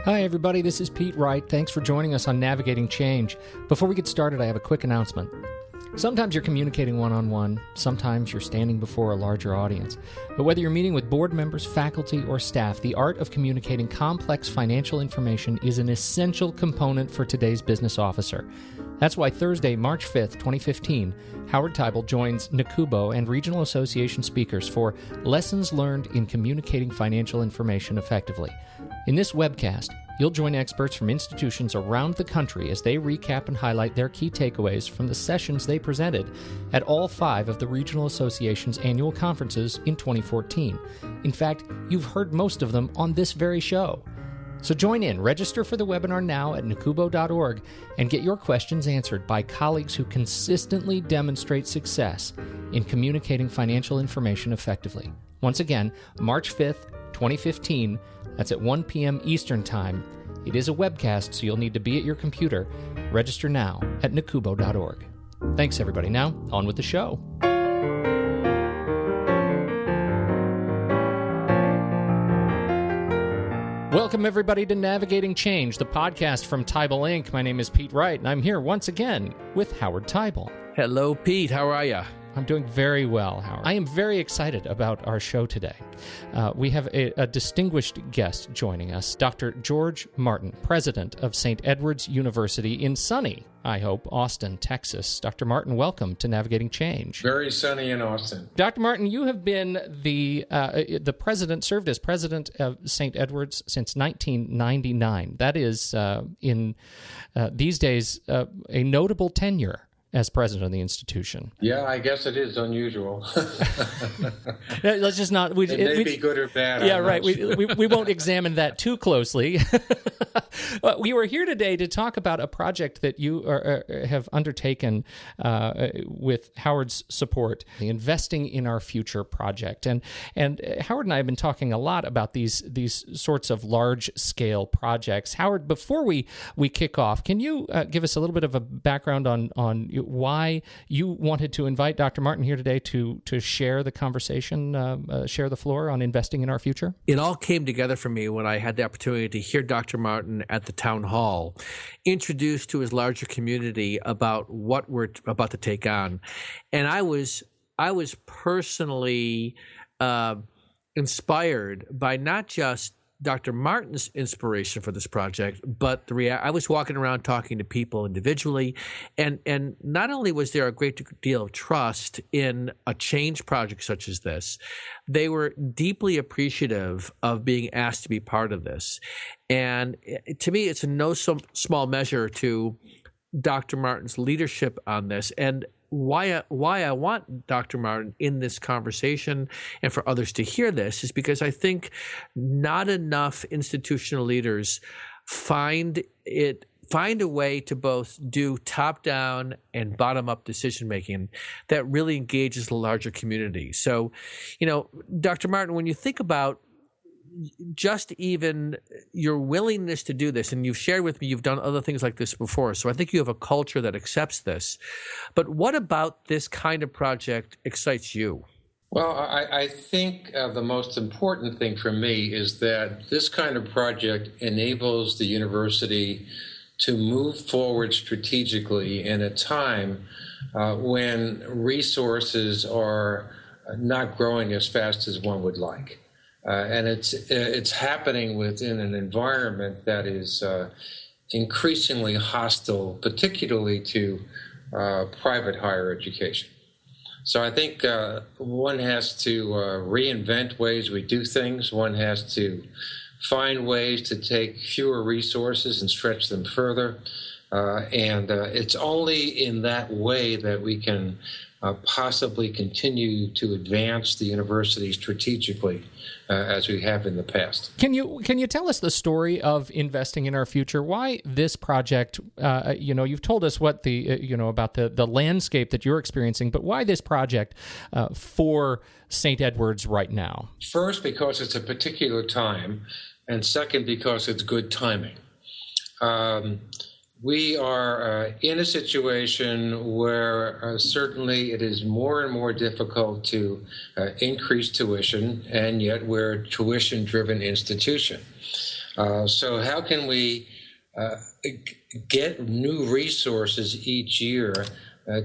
Hi, everybody. This is Pete Wright. Thanks for joining us on Navigating Change. Before we get started, I have a quick announcement. Sometimes you're communicating one-on-one. Sometimes you're standing before a larger audience. But whether you're meeting with board members, faculty, or staff, the art of communicating complex financial information is an essential component for today's business officer. That's why Thursday, March 5th, 2015, Howard Teibel joins NACUBO and Regional Association speakers for Lessons Learned in Communicating Financial Information Effectively. In this webcast, you'll join experts from institutions around the country as they recap and highlight their key takeaways from the sessions they presented at all 5 of the Regional Association's annual conferences in 2014. In fact, you've heard most of them on this very show. So join in, register for the webinar now at nacubo.org, and get your questions answered by colleagues who consistently demonstrate success in communicating financial information effectively. Once again, March 5th, 2015, that's at 1 p.m. Eastern Time. It is a webcast, so you'll need to be at your computer. Register now at nacubo.org. Thanks, everybody. Now, on with the show. Welcome, everybody, to Navigating Change, the podcast from Teibel Inc. My name is Pete Wright, and I'm here once again with Howard Teibel. Hello, Pete. How are you? I'm doing very well, Howard. I am very excited about our show today. We have a distinguished guest joining us, Dr. George Martin, president of St. Edward's University in sunny, I hope, Austin, Texas. Dr. Martin, welcome to Navigating Change. Very sunny in Austin. Dr. Martin, you have been the president, served as president of St. Edward's since 1999. That is, in these days, a notable tenure as president of the institution. Yeah, I guess it is unusual. Let's just not... It may be good or bad. Yeah, right. We won't examine that too closely. We were here today to talk about a project that you have undertaken with Howard's support, the Investing in Our Future project. And Howard and I have been talking a lot about these sorts of large-scale projects. Howard, before we kick off, can you give us a little bit of a background on why you wanted to invite Dr. Martin here today to share the conversation, share the floor on investing in our future? It all came together for me when I had the opportunity to hear Dr. Martin at the town hall introduced to his larger community about what we're about to take on. And I was personally inspired by not just Dr. Martin's inspiration for this project, but I was walking around talking to people individually, and not only was there a great deal of trust in a change project such as this, they were deeply appreciative of being asked to be part of this. And to me, it's in no small measure to Dr. Martin's leadership on this, and why I want Dr. Martin in this conversation and for others to hear this is because I think not enough institutional leaders find a way to both do top-down and bottom-up decision-making that really engages the larger community. So, Dr. Martin, when you think about just even your willingness to do this, and you've shared with me you've done other things like this before, so I think you have a culture that accepts this. But what about this kind of project excites you? Well, I think the most important thing for me is that this kind of project enables the university to move forward strategically in a time when resources are not growing as fast as one would like. And it's happening within an environment that is increasingly hostile, particularly to private higher education. So I think one has to reinvent ways we do things. One has to find ways to take fewer resources and stretch them further. And it's only in that way that we can possibly continue to advance the university strategically as we have in the past. Can you tell us the story of investing in our future? Why this project? You've told us what about the landscape that you're experiencing, but why this project for St. Edward's right now? First, because it's a particular time, and second, because it's good timing. We are in a situation where certainly it is more and more difficult to increase tuition, and yet we're a tuition-driven institution. So how can we get new resources each year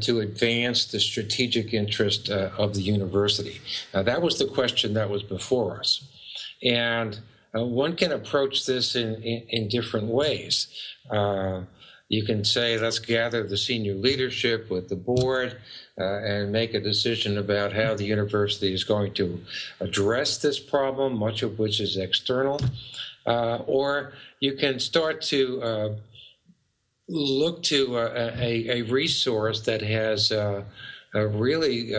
to advance the strategic interest of the university? That was the question that was before us. And one can approach this in different ways. You can say, let's gather the senior leadership with the board and make a decision about how the university is going to address this problem, much of which is external. Or you can start to look to a resource that has really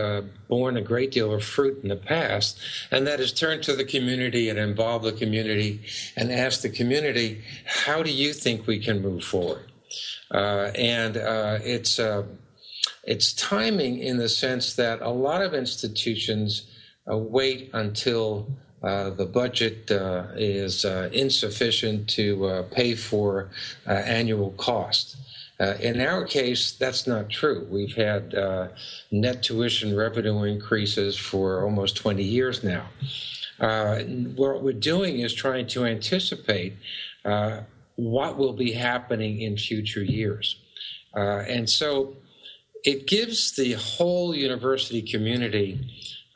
borne a great deal of fruit in the past, and that is turn to the community and involve the community and ask the community, how do you think we can move forward? It's timing in the sense that a lot of institutions wait until the budget is insufficient to pay for annual cost. In our case, that's not true. We've had net tuition revenue increases for almost 20 years now. What we're doing is trying to anticipate what will be happening in future years. And so it gives the whole university community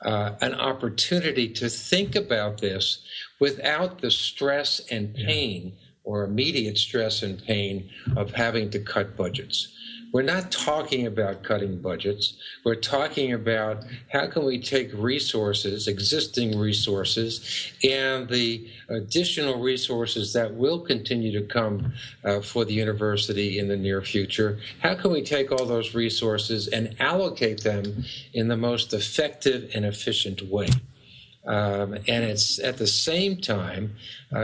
an opportunity to think about this without the stress and pain or immediate stress and pain of having to cut budgets. We're not talking about cutting budgets. We're talking about how can we take resources, existing resources, and the additional resources that will continue to come for the university in the near future. How can we take all those resources and allocate them in the most effective and efficient way? And it's at the same time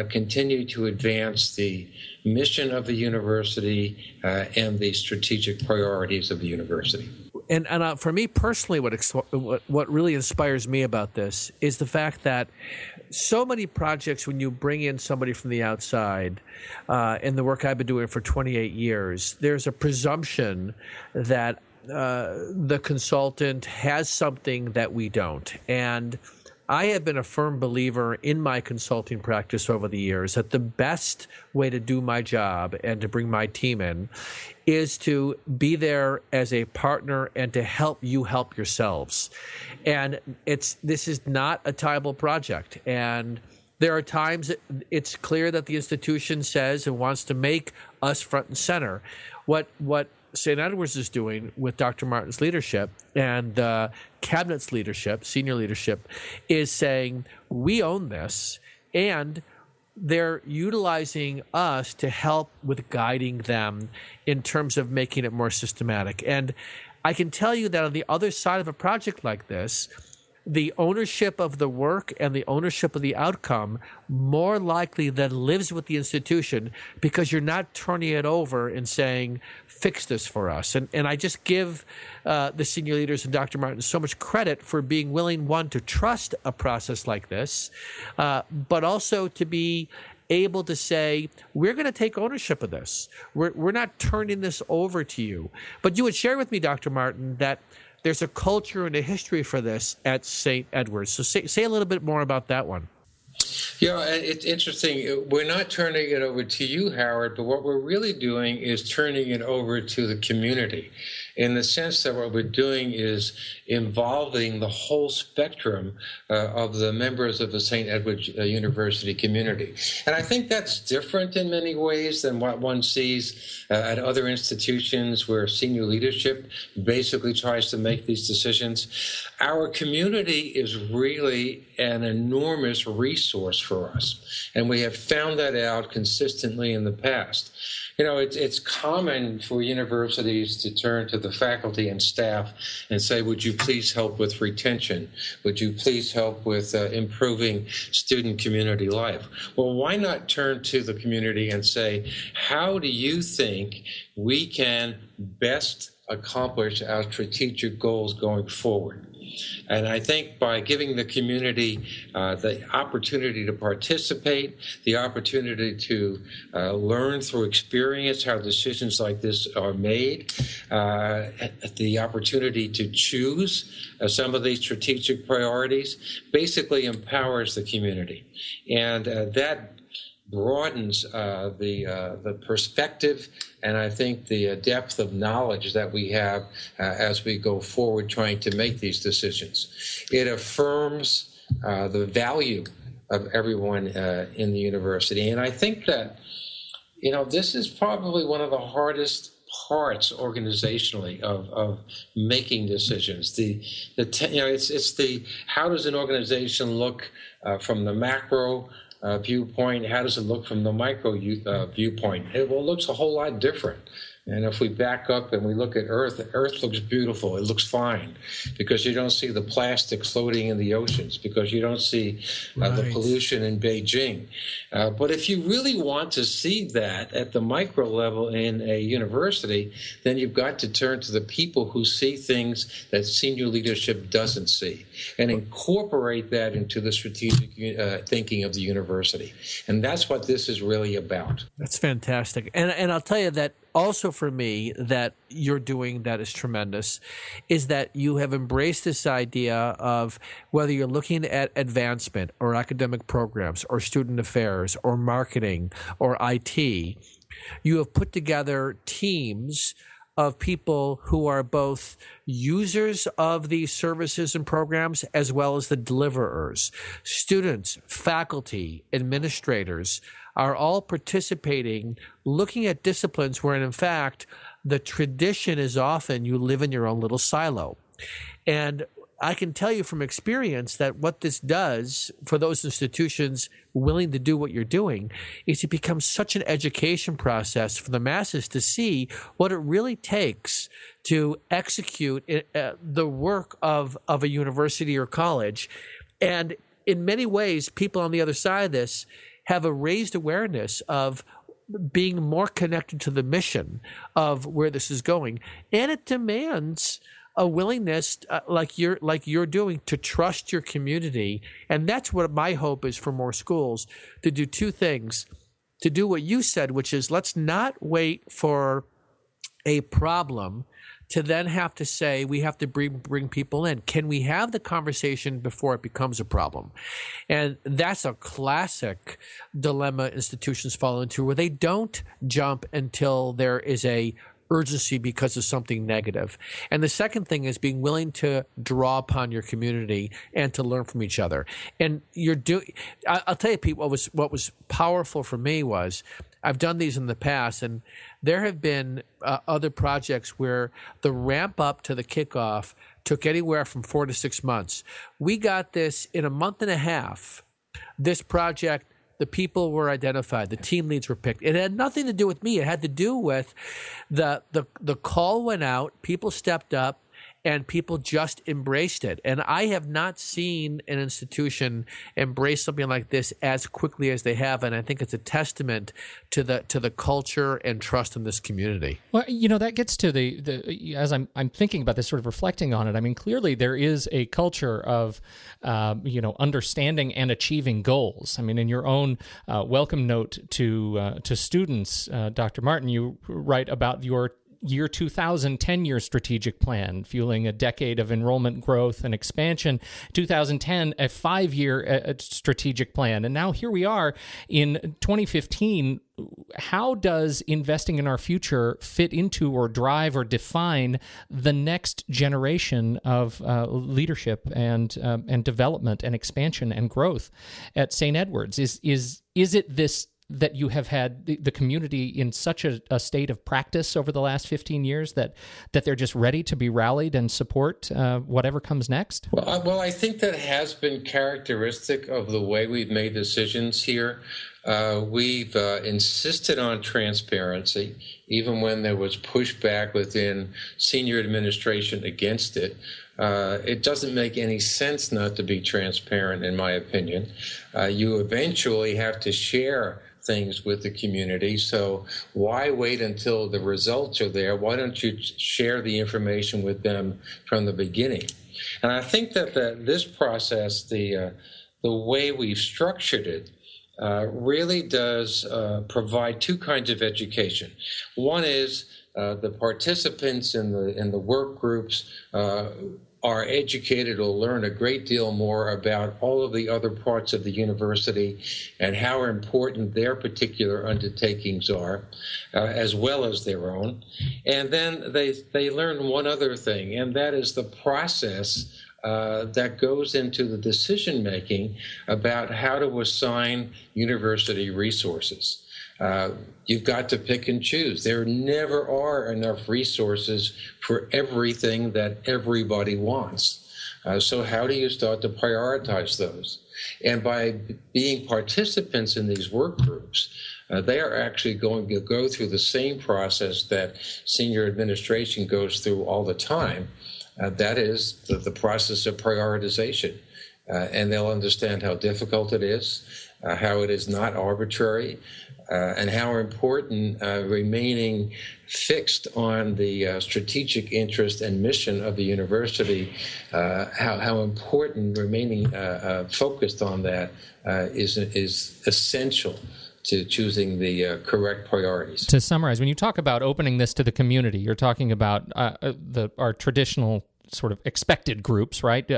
continue to advance the mission of the university and the strategic priorities of the university. And for me personally, what really inspires me about this is the fact that so many projects, when you bring in somebody from the outside, in the work I've been doing for 28 years, there's a presumption that the consultant has something that we don't. And I have been a firm believer in my consulting practice over the years that the best way to do my job and to bring my team in is to be there as a partner and to help you help yourselves. And this is not a tiable project. And there are times it's clear that the institution says and wants to make us front and center. What St. Edward's is doing with Dr. Martin's leadership and the cabinet's leadership, senior leadership, is saying, we own this, and they're utilizing us to help with guiding them in terms of making it more systematic. And I can tell you that on the other side of a project like this, the ownership of the work and the ownership of the outcome more likely than lives with the institution, because you're not turning it over and saying, fix this for us. And I just give the senior leaders and Dr. Martin so much credit for being willing, one, to trust a process like this, but also to be able to say, we're going to take ownership of this. We're not turning this over to you. But you would share with me, Dr. Martin, that there's a culture and a history for this at St. Edward's. So say a little bit more about that one. Yeah, it's interesting. We're not turning it over to you, Howard, but what we're really doing is turning it over to the community, in the sense that what we're doing is involving the whole spectrum of the members of the St. Edward's University community. And I think that's different in many ways than what one sees at other institutions where senior leadership basically tries to make these decisions. Our community is really an enormous resource for us, and we have found that out consistently in the past. You know, it's common for universities to turn to the faculty and staff and say, would you please help with retention? Would you please help with improving student community life? Well, why not turn to the community and say, how do you think we can best accomplish our strategic goals going forward? And I think by giving the community the opportunity to participate, the opportunity to learn through experience how decisions like this are made, the opportunity to choose some of these strategic priorities, basically empowers the community. And broadens the perspective, and I think the depth of knowledge that we have as we go forward trying to make these decisions. It affirms the value of everyone in the university, and I think that this is probably one of the hardest parts organizationally of making decisions. It's the how does an organization look from the macro viewpoint? How does it look from the micro viewpoint? It looks a whole lot different. And if we back up and we look at Earth looks beautiful. It looks fine because you don't see the plastic floating in the oceans, because you don't see the pollution in Beijing. But if you really want to see that at the micro level in a university, then you've got to turn to the people who see things that senior leadership doesn't see and incorporate that into the strategic thinking of the university. And that's what this is really about. That's fantastic. And I'll tell you that also for me that you're doing that is tremendous is that you have embraced this idea of whether you're looking at advancement or academic programs or student affairs or marketing or IT, you have put together teams of people who are both users of these services and programs as well as the deliverers. Students, faculty, administrators are all participating, looking at disciplines where, in fact, the tradition is often you live in your own little silo. And I can tell you from experience that what this does for those institutions willing to do what you're doing is it becomes such an education process for the masses to see what it really takes to execute the work of a university or college. And in many ways, people on the other side of this have a raised awareness of being more connected to the mission of where this is going. And it demands a willingness, like you're doing, to trust your community. And that's what my hope is for more schools, to do two things. To do what you said, which is let's not wait for a problem to then have to say we have to bring people in. Can we have the conversation before it becomes a problem? And that's a classic dilemma institutions fall into, where they don't jump until there is a urgency because of something negative. And the second thing is being willing to draw upon your community and to learn from each other. And I'll tell you, Pete, what was powerful for me was I've done these in the past, and there have been other projects where the ramp up to the kickoff took anywhere from 4 to 6 months. We got this in a month and a half. This project, the people were identified, the team leads were picked. It had nothing to do with me. It had to do with the call went out, people stepped up, and people just embraced it. And I have not seen an institution embrace something like this as quickly as they have, and I think it's a testament to the culture and trust in this community. Well, that gets to the as I'm thinking about this, sort of reflecting on it. I mean, clearly there is a culture of understanding and achieving goals. I mean, in your own welcome note to students, Dr. Martin, you write about your year 2000 tenure strategic plan, fueling a decade of enrollment growth and expansion. 2010, a 5-year strategic plan. And now here we are in 2015. How does investing in our future fit into or drive or define the next generation of leadership and development and expansion and growth at St. Edward's? Is it this that you have had the community in such a state of practice over the last 15 years that they're just ready to be rallied and support whatever comes next? Well, I think that has been characteristic of the way we've made decisions here. We've insisted on transparency, even when there was pushback within senior administration against it. It doesn't make any sense not to be transparent, in my opinion. You eventually have to share things with the community. So why wait until the results are there? Why don't you share the information with them from the beginning? And I think that this process, the way we've structured it, really does provide two kinds of education. One is the participants in the work groups are educated or learn a great deal more about all of the other parts of the university and how important their particular undertakings are, as well as their own. And then they learn one other thing, and that is the process that goes into the decision-making about how to assign university resources. You've got to pick and choose. There never are enough resources for everything that everybody wants. So how do you start to prioritize those? And by being participants in these work groups, they are actually going to go through the same process that senior administration goes through all the time. That is the process of prioritization. And they'll understand how difficult it is, how it is not arbitrary, and how important remaining fixed on the strategic interest and mission of the university, how important remaining focused on that is essential to choosing the correct priorities. To summarize, when you talk about opening this to the community, you're talking about our traditional sort of expected groups, right?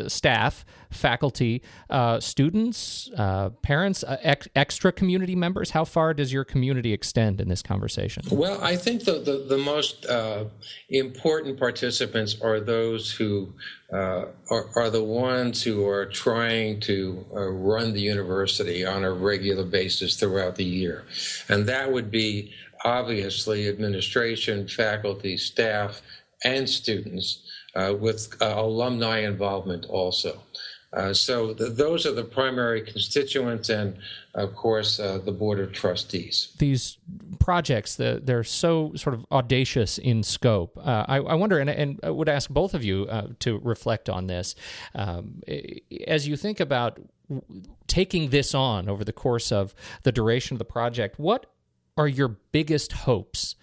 Staff, faculty, students, parents, extra community members. How far does your community extend in this conversation? Well, I think the most important participants are those who are the ones who are trying to run the university on a regular basis throughout the year. And that would be obviously administration, faculty, staff, and students, with alumni involvement also. So those are the primary constituents, and of course the Board of Trustees. These projects, they're so sort of audacious in scope. I wonder, and I would ask both of you to reflect on this. As you think about taking this on over the course of the duration of the project, what are your biggest hopes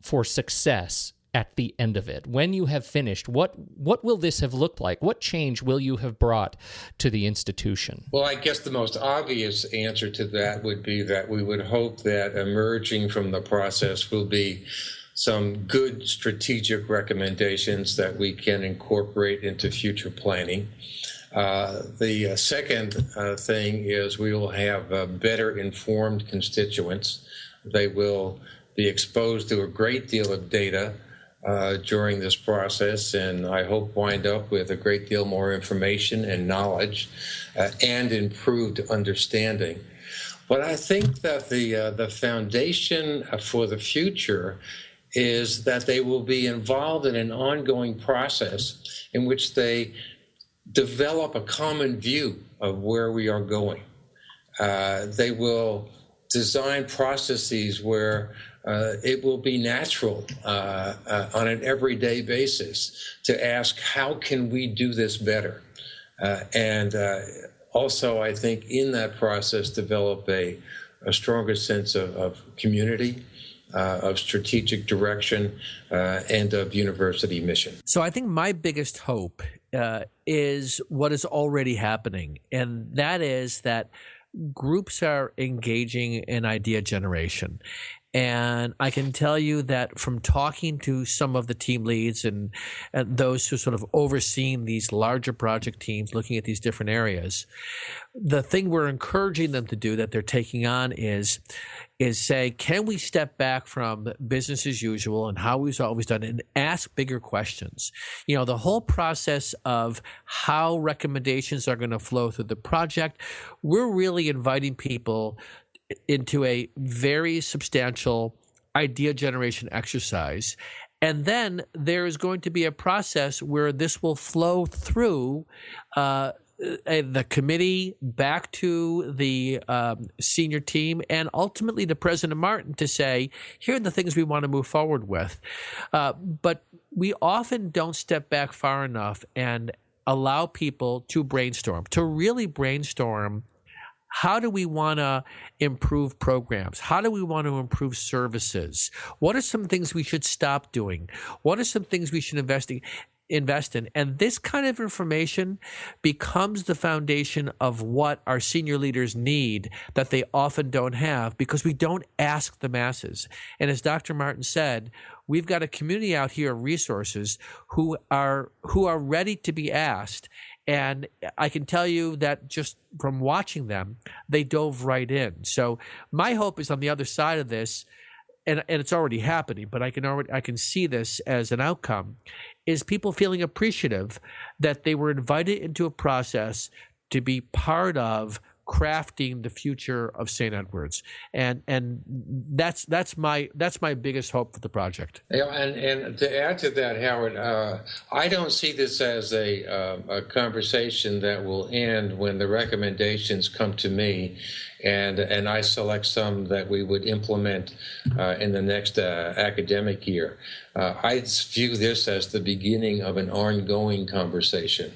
for success at the end of it? When you have finished, what will this have looked like? What change will you have brought to the institution? Well, I guess the most obvious answer to that would be that we would hope that emerging from the process will be some good strategic recommendations that we can incorporate into future planning. The second thing is we will have better informed constituents. They will be exposed to a great deal of data during this process, and I hope wind up with a great deal more information and knowledge and improved understanding. But I think that the foundation for the future is that they will be involved in an ongoing process in which they develop a common view of where we are going. They will design processes where it will be natural on an everyday basis to ask, how can we do this better? And also, I think in that process, develop a stronger sense of community, of strategic direction, and of university mission. So I think my biggest hope is what is already happening, and that is that groups are engaging in idea generation. And I can tell you that from talking to some of the team leads and those who sort of overseeing these larger project teams looking at these different areas, the thing we're encouraging them to do that they're taking on is say, can we step back from business as usual and how we've always done it and ask bigger questions? You know, the whole process of how recommendations are going to flow through the project, we're really inviting people into a very substantial idea generation exercise. And then there is going to be a process where this will flow through the committee back to the senior team and ultimately to President Martin to say, here are the things we want to move forward with. But we often don't step back far enough and allow people to brainstorm, to really brainstorm. How do we want to improve programs? How do we want to improve services? What are some things we should stop doing? What are some things we should invest in? invest in. And this kind of information becomes the foundation of what our senior leaders need that they often don't have because we don't ask the masses. And as Dr. Martin said, we've got a community out here of resources who are ready to be asked. And I can tell you that just from watching them, they dove right in. So my hope is on the other side of this, and it's already happening, but I can see this as an outcome, is people feeling appreciative that they were invited into a process to be part of crafting the future of St. Edward's, and that's my biggest hope for the project. And to add to that, Howard, I don't see this as a conversation that will end when the recommendations come to me, and I select some that we would implement in the next academic year. I view this as the beginning of an ongoing conversation.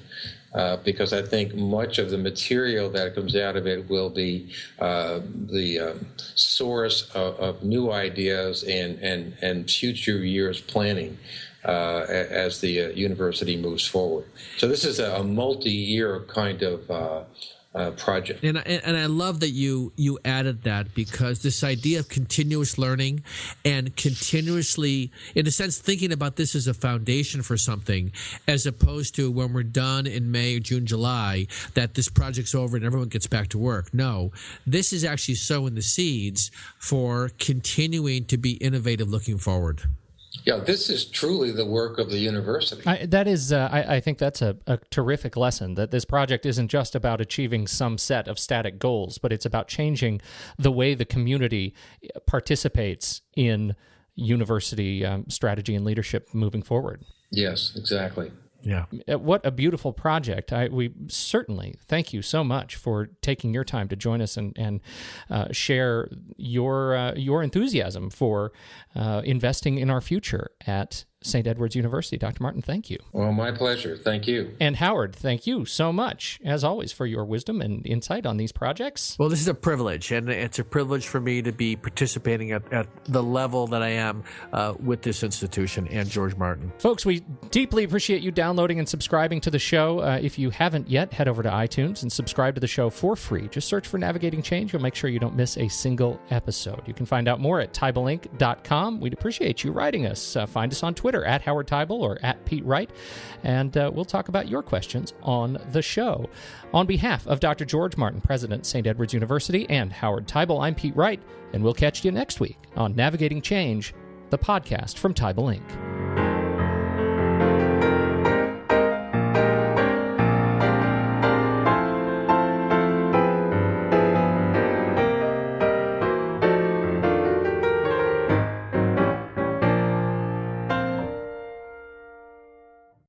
Because I think much of the material that comes out of it will be the source of new ideas and future years planning as the university moves forward. So this is a multi-year kind of project. And I love that you added that, because this idea of continuous learning and continuously, in a sense, thinking about this as a foundation for something, as opposed to when we're done in May, June, July, that this project's over and everyone gets back to work. No, this is actually sowing the seeds for continuing to be innovative looking forward. Yeah, this is truly the work of the university. I think that's a terrific lesson, that this project isn't just about achieving some set of static goals, but it's about changing the way the community participates in university strategy and leadership moving forward. Yes, exactly. Yeah. What a beautiful project. We certainly thank you so much for taking your time to join us and share your enthusiasm for investing in our future at St. Edward's University. Dr. Martin, thank you. Well, my pleasure. Thank you. And Howard, thank you so much, as always, for your wisdom and insight on these projects. Well, this is a privilege, and it's a privilege for me to be participating at the level that I am with this institution and George Martin. Folks, we deeply appreciate you downloading and subscribing to the show. If you haven't yet, head over to iTunes and subscribe to the show for free. Just search for Navigating Change. You'll make sure you don't miss a single episode. You can find out more at TeibelInc.com. We'd appreciate you writing us. Find us on Twitter at Howard Teibel or at Pete Wright, and we'll talk about your questions on the show. On behalf of Dr. George Martin, President, St. Edward's University, and Howard Teibel, I'm Pete Wright, and we'll catch you next week on Navigating Change, the podcast from Teibel Inc.